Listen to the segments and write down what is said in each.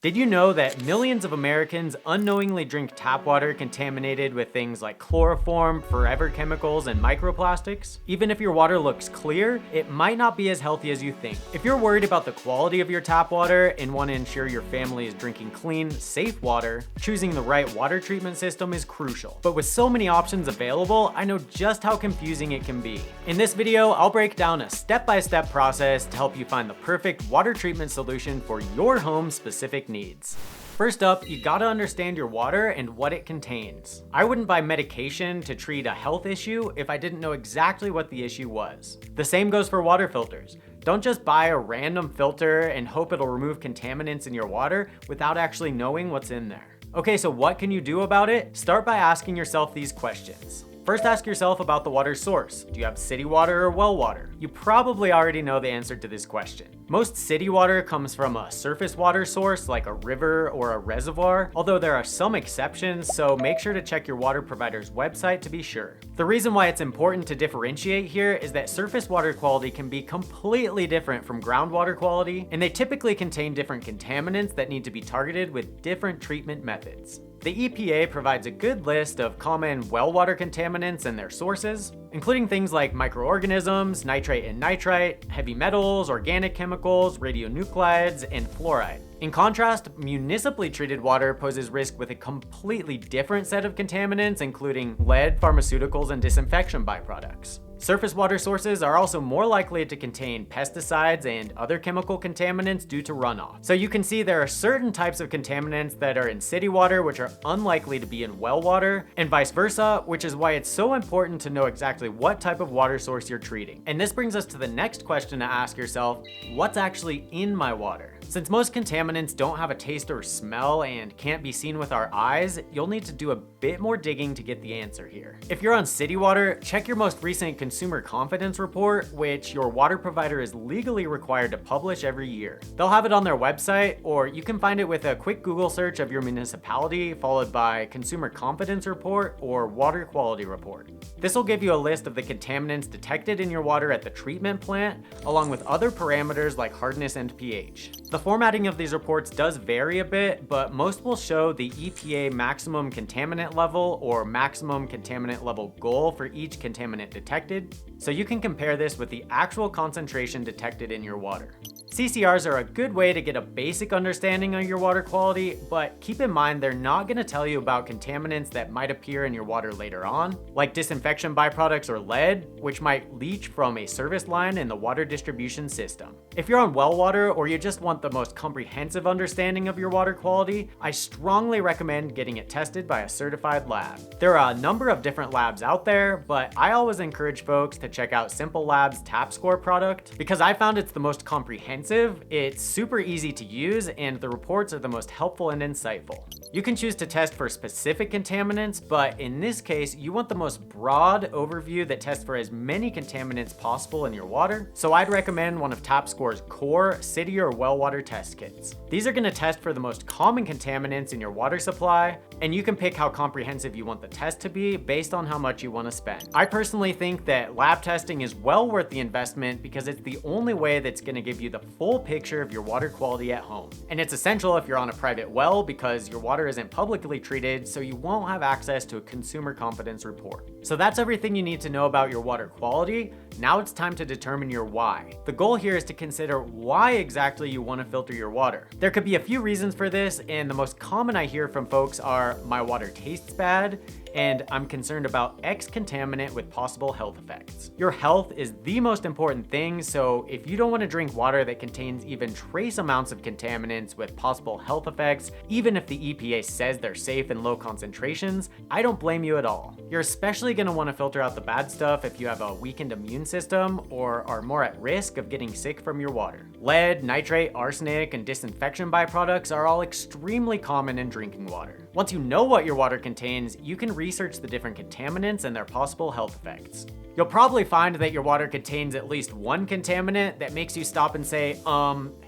Did you know that millions of Americans unknowingly drink tap water contaminated with things like chloroform, forever chemicals, and microplastics? Even if your water looks clear, it might not be as healthy as you think. If you're worried about the quality of your tap water and want to ensure your family is drinking clean, safe water, choosing the right water treatment system is crucial. But with so many options available, I know just how confusing it can be. In this video, I'll break down a step-by-step process to help you find the perfect water treatment solution for your home's specific needs. First up, you gotta understand your water and what it contains. I wouldn't buy medication to treat a health issue if I didn't know exactly what the issue was. The same goes for water filters. Don't just buy a random filter and hope it'll remove contaminants in your water without actually knowing what's in there. Okay, so what can you do about it? Start by asking yourself these questions. First, ask yourself about the water source. Do you have city water or well water? You probably already know the answer to this question. Most city water comes from a surface water source like a river or a reservoir, although there are some exceptions, so make sure to check your water provider's website to be sure. The reason why it's important to differentiate here is that surface water quality can be completely different from groundwater quality, and they typically contain different contaminants that need to be targeted with different treatment methods. The EPA provides a good list of common well water contaminants and their sources, including things like microorganisms, nitrate and nitrite, heavy metals, organic chemicals, radionuclides, and fluoride. In contrast, municipally treated water poses risk with a completely different set of contaminants, including lead, pharmaceuticals, and disinfection byproducts. Surface water sources are also more likely to contain pesticides and other chemical contaminants due to runoff. So you can see there are certain types of contaminants that are in city water which are unlikely to be in well water, and vice versa, which is why it's so important to know exactly what type of water source you're treating. And this brings us to the next question to ask yourself: what's actually in my water? Since most contaminants don't have a taste or smell and can't be seen with our eyes, you'll need to do a bit more digging to get the answer here. If you're on city water, check your most recent Consumer Confidence Report, which your water provider is legally required to publish every year. They'll have it on their website, or you can find it with a quick Google search of your municipality, followed by Consumer Confidence Report or Water Quality Report. This will give you a list of the contaminants detected in your water at the treatment plant, along with other parameters like hardness and pH. The formatting of these reports does vary a bit, but most will show the EPA maximum contaminant level or maximum contaminant level goal for each contaminant detected, so you can compare this with the actual concentration detected in your water. CCRs are a good way to get a basic understanding of your water quality, but keep in mind they're not going to tell you about contaminants that might appear in your water later on, like disinfection byproducts or lead, which might leach from a service line in the water distribution system. If you're on well water or you just want the most comprehensive understanding of your water quality, I strongly recommend getting it tested by a certified lab. There are a number of different labs out there, but I always encourage folks to check out Simple Labs TapScore product because I found it's the most comprehensive. It's super easy to use, and the reports are the most helpful and insightful. You can choose to test for specific contaminants, but in this case, you want the most broad overview that tests for as many contaminants possible in your water. So I'd recommend one of TapScore's core city or well water test kits. These are going to test for the most common contaminants in your water supply, and you can pick how comprehensive you want the test to be based on how much you want to spend. I personally think that lab testing is well worth the investment because it's the only way that's going to give you the full picture of your water quality at home. And it's essential if you're on a private well because your water isn't publicly treated, so you won't have access to a consumer confidence report. So that's everything you need to know about your water quality. Now it's time to determine your why. The goal here is to consider why exactly you want to filter your water. There could be a few reasons for this, and the most common I hear from folks are my water tastes bad, and I'm concerned about X contaminant with possible health effects. Your health is the most important thing, so if you don't want to drink water that contains even trace amounts of contaminants with possible health effects, even if the EPA says they're safe in low concentrations, I don't blame you at all. You're especially going to want to filter out the bad stuff if you have a weakened immune system or are more at risk of getting sick from your water. Lead, nitrate, arsenic, and disinfection byproducts are all extremely common in drinking water. Once you know what your water contains, you can research the different contaminants and their possible health effects. You'll probably find that your water contains at least one contaminant that makes you stop and say,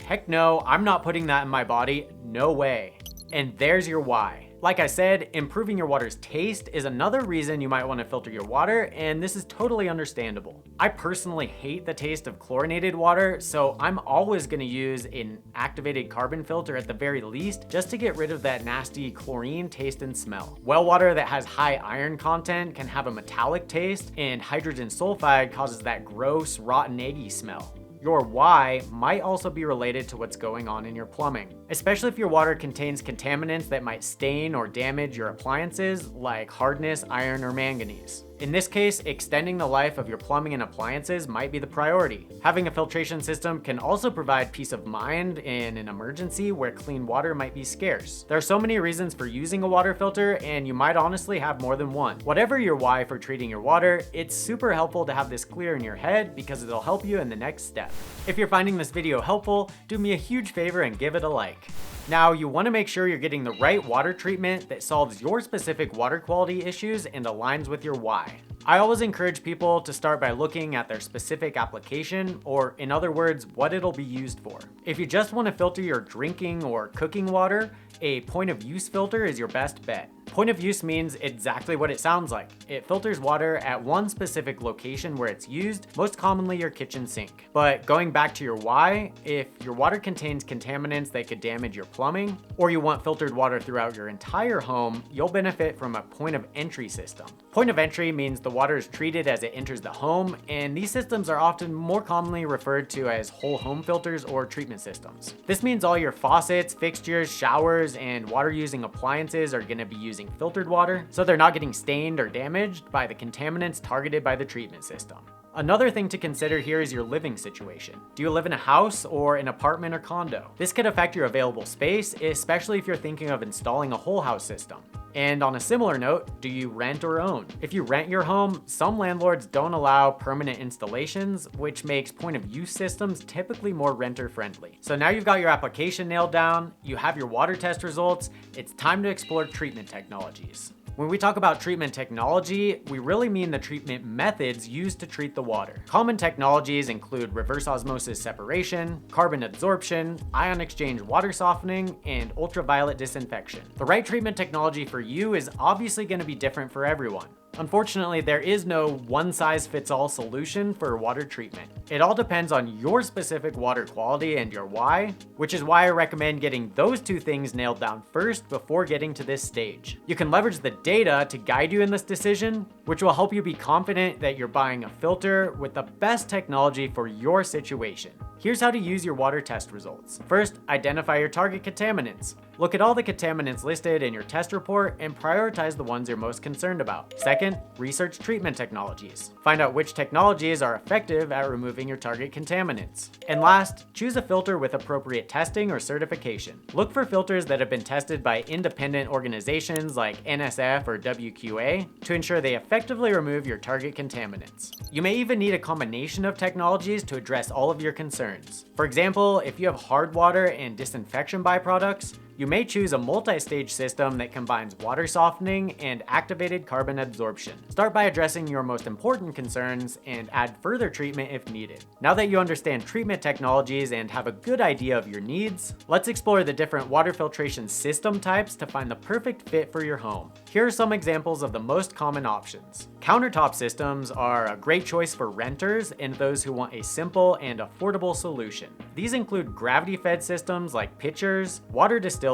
heck no, I'm not putting that in my body, no way. And there's your why. Like I said, improving your water's taste is another reason you might want to filter your water, and this is totally understandable. I personally hate the taste of chlorinated water, so I'm always going to use an activated carbon filter at the very least, just to get rid of that nasty chlorine taste and smell. Well water that has high iron content can have a metallic taste, and hydrogen sulfide causes that gross, rotten, eggy smell. Your why might also be related to what's going on in your plumbing, especially if your water contains contaminants that might stain or damage your appliances like hardness, iron, or manganese. In this case, extending the life of your plumbing and appliances might be the priority. Having a filtration system can also provide peace of mind in an emergency where clean water might be scarce. There are so many reasons for using a water filter, and you might honestly have more than one. Whatever your why for treating your water, it's super helpful to have this clear in your head because it'll help you in the next step. If you're finding this video helpful, do me a huge favor and give it a like. Now, you want to make sure you're getting the right water treatment that solves your specific water quality issues and aligns with your why. I always encourage people to start by looking at their specific application, or in other words, what it'll be used for. If you just want to filter your drinking or cooking water, a point of use filter is your best bet. Point of use means exactly what it sounds like. It filters water at one specific location where it's used, most commonly your kitchen sink. But going back to your why, if your water contains contaminants that could damage your plumbing, or you want filtered water throughout your entire home, you'll benefit from a point of entry system. Point of entry means the water is treated as it enters the home, and these systems are often more commonly referred to as whole home filters or treatment systems. This means all your faucets, fixtures, showers, and water-using appliances are going to be using filtered water, so they're not getting stained or damaged by the contaminants targeted by the treatment system. Another thing to consider here is your living situation. Do you live in a house or an apartment or condo? This could affect your available space, especially if you're thinking of installing a whole house system. And on a similar note, do you rent or own? If you rent your home, some landlords don't allow permanent installations, which makes point of use systems typically more renter friendly. So now you've got your application nailed down, you have your water test results, it's time to explore treatment technologies. When we talk about treatment technology, we really mean the treatment methods used to treat the water. Common technologies include reverse osmosis separation, carbon absorption, ion exchange water softening, and ultraviolet disinfection. The right treatment technology for you is obviously going to be different for everyone. Unfortunately, there is no one-size-fits-all solution for water treatment. It all depends on your specific water quality and your why, which is why I recommend getting those two things nailed down first before getting to this stage. You can leverage the data to guide you in this decision, which will help you be confident that you're buying a filter with the best technology for your situation. Here's how to use your water test results. First, identify your target contaminants. Look at all the contaminants listed in your test report and prioritize the ones you're most concerned about. Second, research treatment technologies. Find out which technologies are effective at removing your target contaminants. And last, choose a filter with appropriate testing or certification. Look for filters that have been tested by independent organizations like NSF or WQA to ensure they effectively remove your target contaminants. You may even need a combination of technologies to address all of your concerns. For example, if you have hard water and disinfection byproducts, you may choose a multi-stage system that combines water softening and activated carbon absorption. Start by addressing your most important concerns and add further treatment if needed. Now that you understand treatment technologies and have a good idea of your needs, let's explore the different water filtration system types to find the perfect fit for your home. Here are some examples of the most common options. Countertop systems are a great choice for renters and those who want a simple and affordable solution. These include gravity-fed systems like pitchers, water distillers,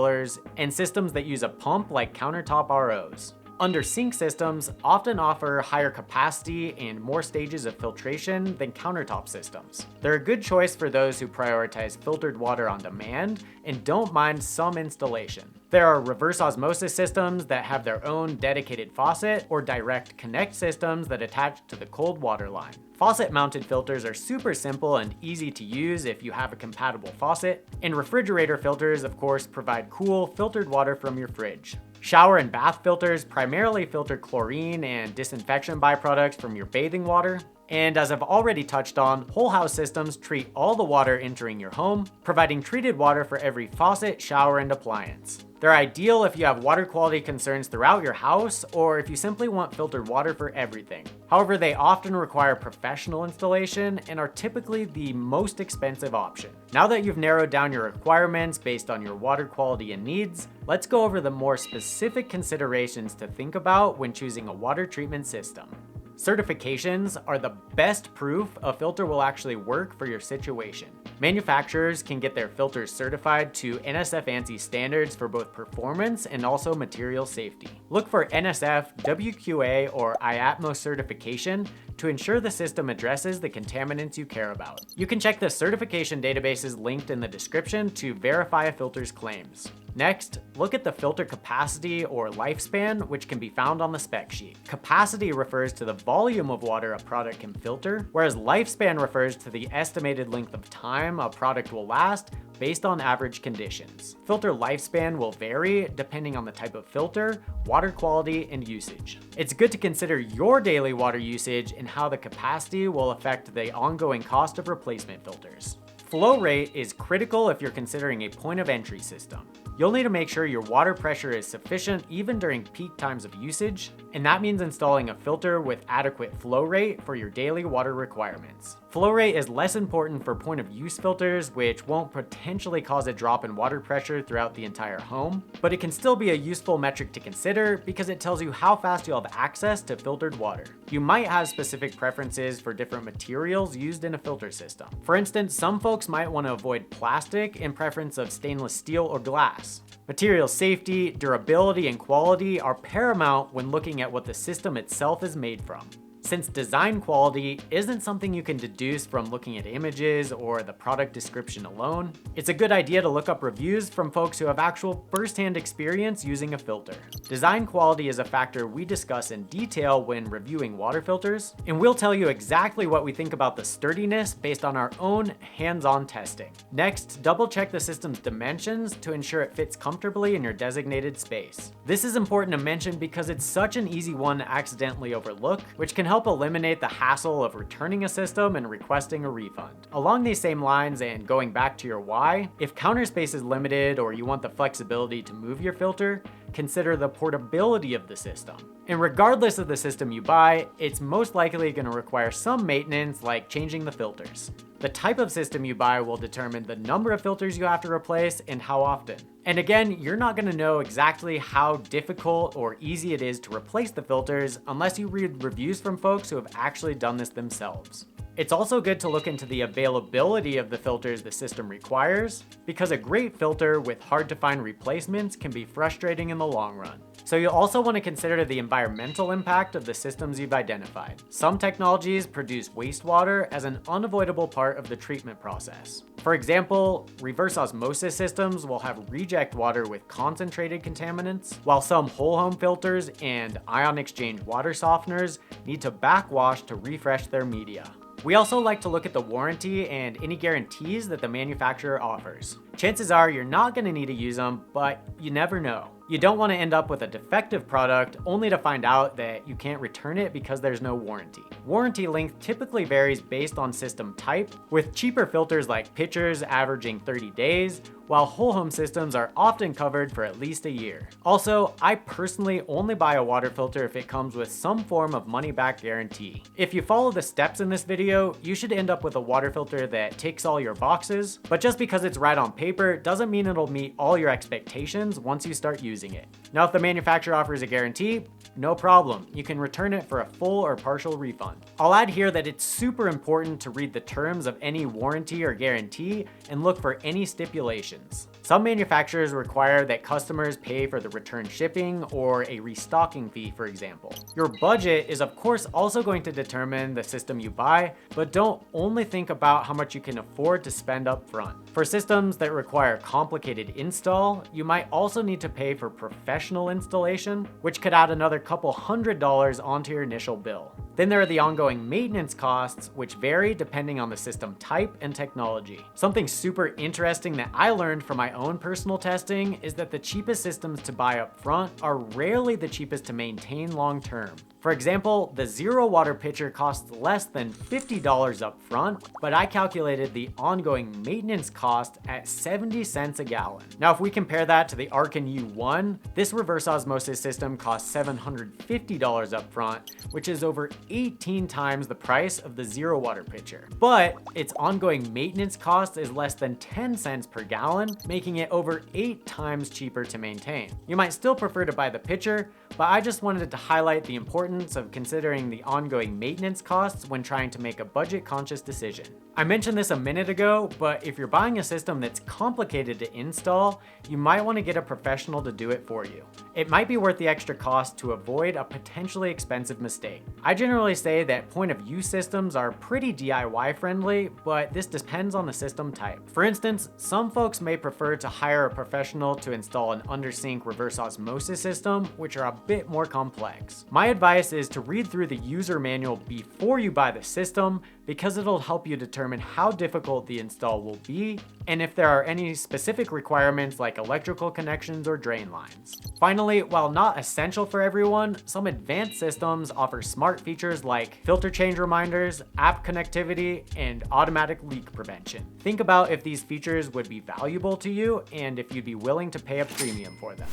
and systems that use a pump like countertop ROs. Under sink systems often offer higher capacity and more stages of filtration than countertop systems. They're a good choice for those who prioritize filtered water on demand and don't mind some installation. There are reverse osmosis systems that have their own dedicated faucet or direct connect systems that attach to the cold water line. Faucet-mounted filters are super simple and easy to use if you have a compatible faucet, and refrigerator filters, of course, provide cool, filtered water from your fridge. Shower and bath filters primarily filter chlorine and disinfection byproducts from your bathing water. And as I've already touched on, whole house systems treat all the water entering your home, providing treated water for every faucet, shower, and appliance. They're ideal if you have water quality concerns throughout your house or if you simply want filtered water for everything. However, they often require professional installation and are typically the most expensive option. Now that you've narrowed down your requirements based on your water quality and needs, let's go over the more specific considerations to think about when choosing a water treatment system. Certifications are the best proof a filter will actually work for your situation. Manufacturers can get their filters certified to NSF ANSI standards for both performance and also material safety. Look for NSF, WQA, or IATMOS certification to ensure the system addresses the contaminants you care about. You can check the certification databases linked in the description to verify a filter's claims. Next, look at the filter capacity or lifespan, which can be found on the spec sheet. Capacity refers to the volume of water a product can filter, whereas lifespan refers to the estimated length of time a product will last based on average conditions. Filter lifespan will vary depending on the type of filter, water quality, and usage. It's good to consider your daily water usage and how the capacity will affect the ongoing cost of replacement filters. Flow rate is critical if you're considering a point of entry system. You'll need to make sure your water pressure is sufficient even during peak times of usage, and that means installing a filter with adequate flow rate for your daily water requirements. Flow rate is less important for point of use filters, which won't potentially cause a drop in water pressure throughout the entire home, but it can still be a useful metric to consider because it tells you how fast you'll have access to filtered water. You might have specific preferences for different materials used in a filter system. For instance, some folks might want to avoid plastic in preference of stainless steel or glass. Material safety, durability, and quality are paramount when looking at what the system itself is made from. Since design quality isn't something you can deduce from looking at images or the product description alone, it's a good idea to look up reviews from folks who have actual first-hand experience using a filter. Design quality is a factor we discuss in detail when reviewing water filters, and we'll tell you exactly what we think about the sturdiness based on our own hands-on testing. Next, double-check the system's dimensions to ensure it fits comfortably in your designated space. This is important to mention because it's such an easy one to accidentally overlook, which can help eliminate the hassle of returning a system and requesting a refund. Along these same lines, and going back to your why, if counter space is limited or you want the flexibility to move your filter, consider the portability of the system. And regardless of the system you buy, it's most likely going to require some maintenance like changing the filters. The type of system you buy will determine the number of filters you have to replace and how often. And again, you're not going to know exactly how difficult or easy it is to replace the filters unless you read reviews from folks who have actually done this themselves. It's also good to look into the availability of the filters the system requires, because a great filter with hard-to-find replacements can be frustrating in the long run. So you'll also want to consider the environmental impact of the systems you've identified. Some technologies produce wastewater as an unavoidable part of the treatment process. For example, reverse osmosis systems will have reject water with concentrated contaminants, while some whole home filters and ion exchange water softeners need to backwash to refresh their media. We also like to look at the warranty and any guarantees that the manufacturer offers. Chances are you're not going to need to use them, but you never know. You don't want to end up with a defective product only to find out that you can't return it because there's no warranty. Warranty length typically varies based on system type, with cheaper filters like pitchers averaging 30 days, while whole home systems are often covered for at least a year. Also, I personally only buy a water filter if it comes with some form of money-back guarantee. If you follow the steps in this video, you should end up with a water filter that ticks all your boxes, but just because it's right on paper doesn't mean it'll meet all your expectations once you start using it. Now, if the manufacturer offers a guarantee, no problem. You can return it for a full or partial refund. I'll add here that it's super important to read the terms of any warranty or guarantee and look for any stipulations. Some manufacturers require that customers pay for the return shipping or a restocking fee, for example. Your budget is of course also going to determine the system you buy, but don't only think about how much you can afford to spend up front. For systems that require complicated install, you might also need to pay for professional installation, which could add another couple $100s onto your initial bill. Then there are the ongoing maintenance costs, which vary depending on the system type and technology. Something super interesting that I learned from my own personal testing is that the cheapest systems to buy up front are rarely the cheapest to maintain long term. For example, the zero water pitcher costs less than $50 up front, but I calculated the ongoing maintenance cost at 70 cents a gallon. Now, if we compare that to the Arkin U1, this reverse osmosis system costs $750 up front, which is over 18 times the price of the zero water pitcher. But its ongoing maintenance cost is less than 10 cents per gallon, making it over 8 times cheaper to maintain. You might still prefer to buy the pitcher, but I just wanted to highlight the importance of considering the ongoing maintenance costs when trying to make a budget-conscious decision. I mentioned this a minute ago, but if you're buying a system that's complicated to install, you might want to get a professional to do it for you. It might be worth the extra cost to avoid a potentially expensive mistake. I generally say that point-of-use systems are pretty DIY friendly, but this depends on the system type. For instance, some folks may prefer to hire a professional to install an under-sink reverse osmosis system, which are a bit more complex. My advice is to read through the user manual before you buy the system, because it'll help you determine how difficult the install will be and if there are any specific requirements like electrical connections or drain lines. Finally, while not essential for everyone, some advanced systems offer smart features like filter change reminders, app connectivity, and automatic leak prevention. Think about if these features would be valuable to you and if you'd be willing to pay a premium for them.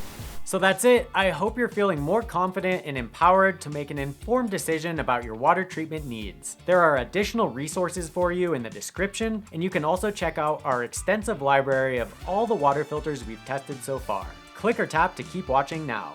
So that's it. I hope you're feeling more confident and empowered to make an informed decision about your water treatment needs. There are additional resources for you in the description, and you can also check out our extensive library of all the water filters we've tested so far. Click or tap to keep watching now.